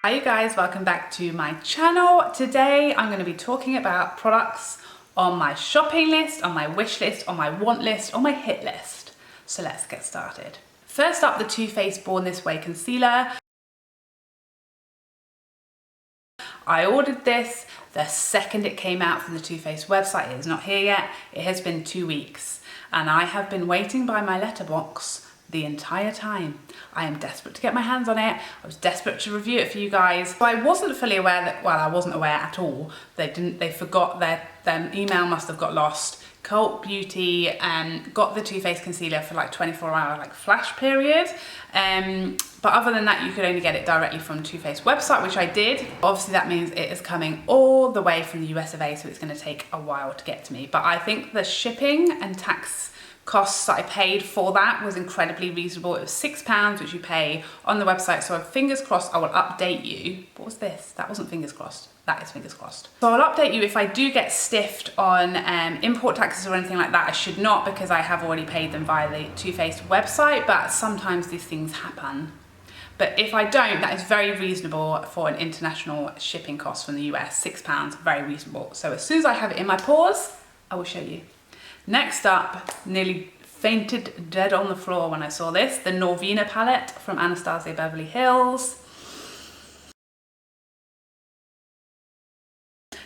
Hi you guys, welcome back to my channel. Today I'm going to be talking about products on my shopping list, on my wish list, on my want list, on my hit list. So let's get started. First up, the Too Faced Born This Way concealer. I ordered this the second it came out from the Too Faced website. It is not here yet. It has been 2 weeks and I have been waiting by my letterbox the entire time. I am desperate to get my hands on it. I was desperate to review it for you guys. So I wasn't fully aware that, well, I wasn't aware at all. They forgot their email must have got lost. Cult Beauty got the Too Faced concealer for like 24-hour like flash period. But other than that, you could only get it directly from Too Faced website, which I did. Obviously that means it is coming all the way from the US of A, so it's gonna take a while to get to me. But I think the shipping and tax costs that I paid for that was incredibly reasonable. It was £6, which you pay on the website. So fingers crossed, I will update you. What was this? That wasn't fingers crossed. That is fingers crossed. So I'll update you if I do get stiffed on import taxes or anything like that. I should not, because I have already paid them via the Too Faced website, but sometimes these things happen. But if I don't, that is very reasonable for an international shipping cost from the US. £6, very reasonable. So as soon as I have it in my paws, I will show you. Next up, nearly fainted dead on the floor when I saw this, the Norvina palette from Anastasia Beverly Hills.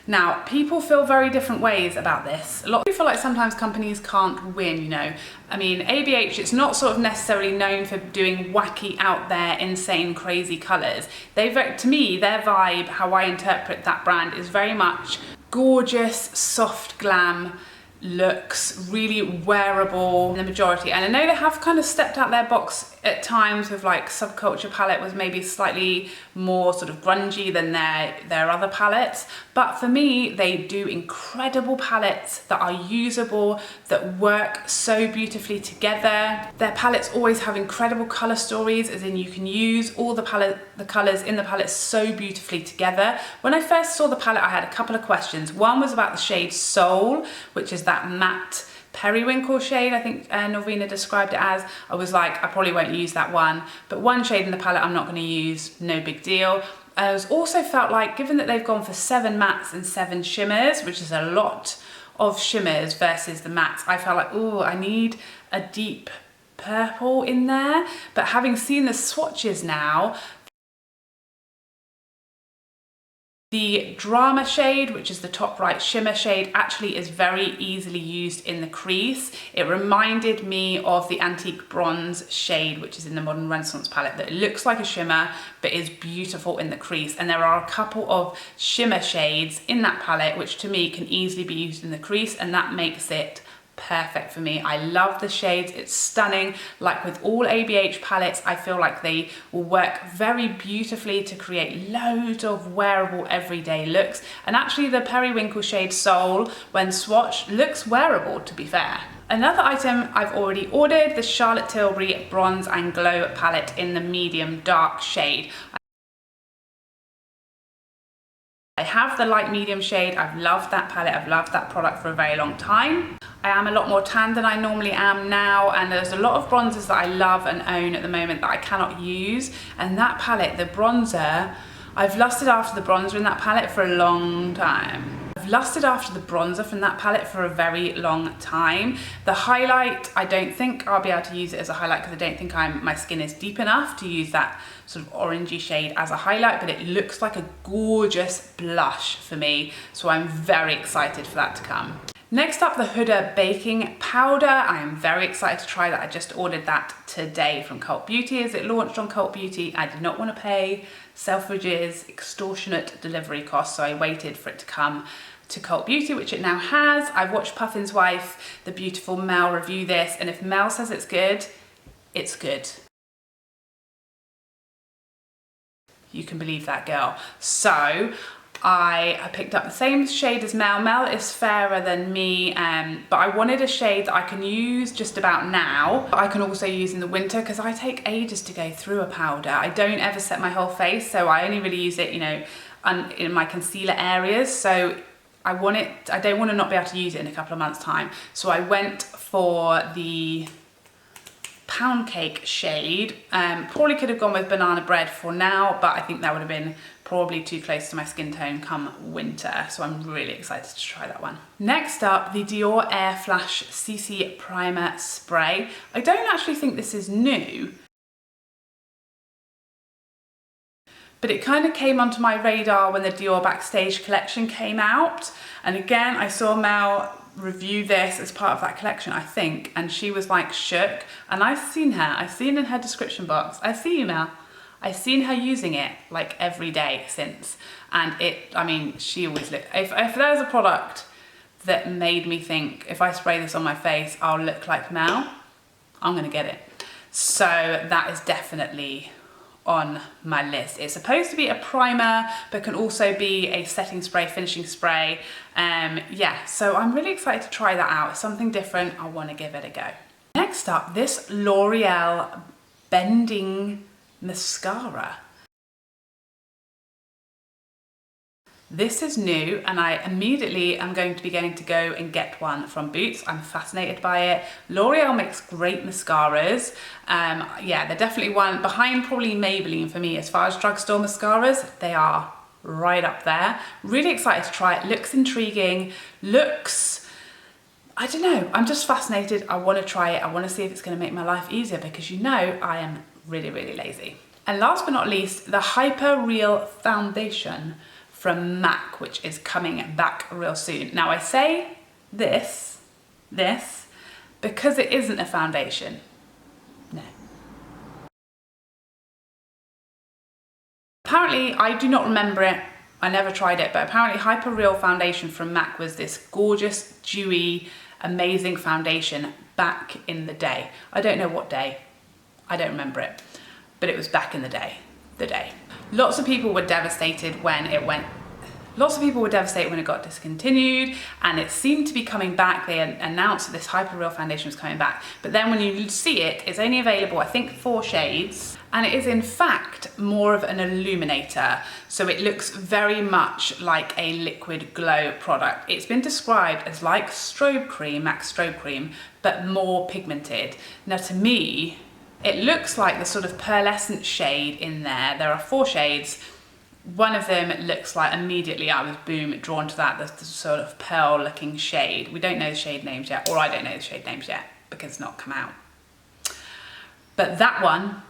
Now, people feel very different ways about this. A lot of people feel like sometimes companies can't win, you know. I mean, ABH, it's not sort of necessarily known for doing wacky, out there, insane, crazy colours. To me, their vibe, how I interpret that brand, is very much gorgeous, soft glam looks, really wearable in the majority. And I know they have kind of stepped out their box at times with like Subculture palette was maybe slightly more sort of grungy than their other palettes. But for me, they do incredible palettes that are usable, that work so beautifully together. Their palettes always have incredible color stories, as in you can use all the colors in the palette so beautifully together. When I first saw the palette, I had a couple of questions. One was about the shade Soul, which is that matte periwinkle shade, I think Norvina described it as. I was like, I probably won't use that one, but one shade in the palette I'm not going to use, no big deal. I also felt like, given that they've gone for 7 mattes and 7 shimmers, which is a lot of shimmers versus the mattes, I felt like, oh, I need a deep purple in there. But having seen the swatches now, the Drama shade, which is the top right shimmer shade, actually is very easily used in the crease. It reminded me of the Antique Bronze shade, which is in the Modern Renaissance palette, that looks like a shimmer, but is beautiful in the crease. And there are a couple of shimmer shades in that palette, which to me can easily be used in the crease, and that makes it perfect for me. I love the shades, it's stunning. Like with all ABH palettes, I feel like they will work very beautifully to create loads of wearable everyday looks. And actually the periwinkle shade Soul, when swatched, looks wearable, to be fair. Another item I've already ordered, the Charlotte Tilbury Bronze and Glow palette in the medium dark shade. I have the light medium shade. I've loved that palette. I've loved that product for a very long time. I am a lot more tan than I normally am now, and there's a lot of bronzers that I love and own at the moment that I cannot use. And that palette, the bronzer, I've lusted after the bronzer in that palette for a long time. I've lusted after the bronzer from that palette for a very long time. The highlight, I don't think I'll be able to use it as a highlight because I don't think my skin is deep enough to use that sort of orangey shade as a highlight, but it looks like a gorgeous blush for me. So I'm very excited for that to come. Next up, the Huda baking powder. I am very excited to try that. I just ordered that today from Cult Beauty as it launched on Cult Beauty. I did not want to pay Selfridge's extortionate delivery costs, so I waited for it to come to Cult Beauty, which it now has. I've watched Puffin's Wife, the beautiful Mel, review this, and if Mel says it's good, it's good. You can believe that girl. So I picked up the same shade as Mel. Mel is fairer than me, but I wanted a shade that I can use just about now, but I can also use in the winter because I take ages to go through a powder. I don't ever set my whole face, so I only really use it, you know, in my concealer areas. So I don't want to not be able to use it in a couple of months' time. So I went for the pound cake shade. Probably could have gone with banana bread for now, but I think that would have been probably too close to my skin tone come winter. So I'm really excited to try that one. Next up, the Dior Airflash CC Primer Spray. I don't actually think this is new, but it kind of came onto my radar when the Dior Backstage collection came out. And again, I saw Mel review this as part of that collection, I think, and she was like shook. And I've seen in her description box, I see you, Mel. I've seen her using it like every day since. And I mean, she always looked, if there's a product that made me think, if I spray this on my face, I'll look like Mel, I'm gonna get it. So that is definitely on my list. It's supposed to be a primer, but can also be a setting spray, finishing spray. Yeah, so I'm really excited to try that out. It's something different. I want to give it a go. Next up, this L'Oreal Bending Mascara. This is new, and I immediately am going to be going to go and get one from Boots. I'm fascinated by it. L'Oreal makes great mascaras. Yeah, they're definitely one behind probably Maybelline for me as far as drugstore mascaras. They are right up there. Really excited to try it. Looks intriguing. Looks, I don't know, I'm just fascinated. I want to try it. I want to see if it's going to make my life easier because you know I am really, really lazy. And last but not least, the Hyper Real Foundation from MAC, which is coming back real soon. Now I say this because it isn't a foundation. No. Apparently, I do not remember it, I never tried it, but apparently Hyper Real Foundation from MAC was this gorgeous, dewy, amazing foundation back in the day. I don't know what day, I don't remember it, but it was back in the day. Lots of people were devastated when it got discontinued, and it seemed to be coming back. They announced that this Hyper Real foundation was coming back, but then when you see it, it's only available, I think, 4 shades, and it is in fact more of an illuminator. So it looks very much like a liquid glow product. It's been described as like strobe cream, MAC strobe cream, but more pigmented. Now to me, it looks like the sort of pearlescent shade in there. There are 4 shades. One of them looks like, immediately I was boom drawn to that, the sort of pearl looking shade. We don't know the shade names yet, or I don't know the shade names yet because it's not come out. But that one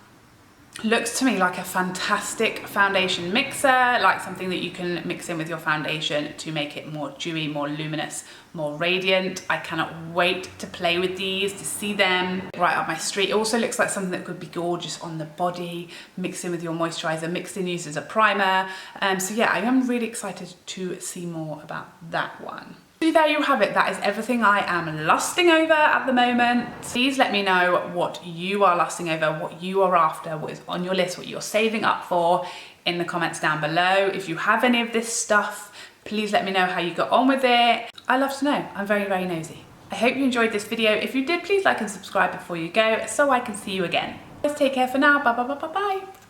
looks to me like a fantastic foundation mixer, like something that you can mix in with your foundation to make it more dewy, more luminous, more radiant. I cannot wait to play with these, to see them right up my street. It also looks like something that could be gorgeous on the body, mixed in with your moisturizer, mixed in used as a primer. So yeah, I am really excited to see more about that one. So there you have it. That is everything I am lusting over at the moment. Please let me know what you are lusting over, what you are after, what is on your list, what you're saving up for in the comments down below. If you have any of this stuff, please let me know how you got on with it. I love to know. I'm very, very nosy. I hope you enjoyed this video. If you did, please like and subscribe before you go so I can see you again. Let's take care for now. Bye, bye, bye, bye, bye.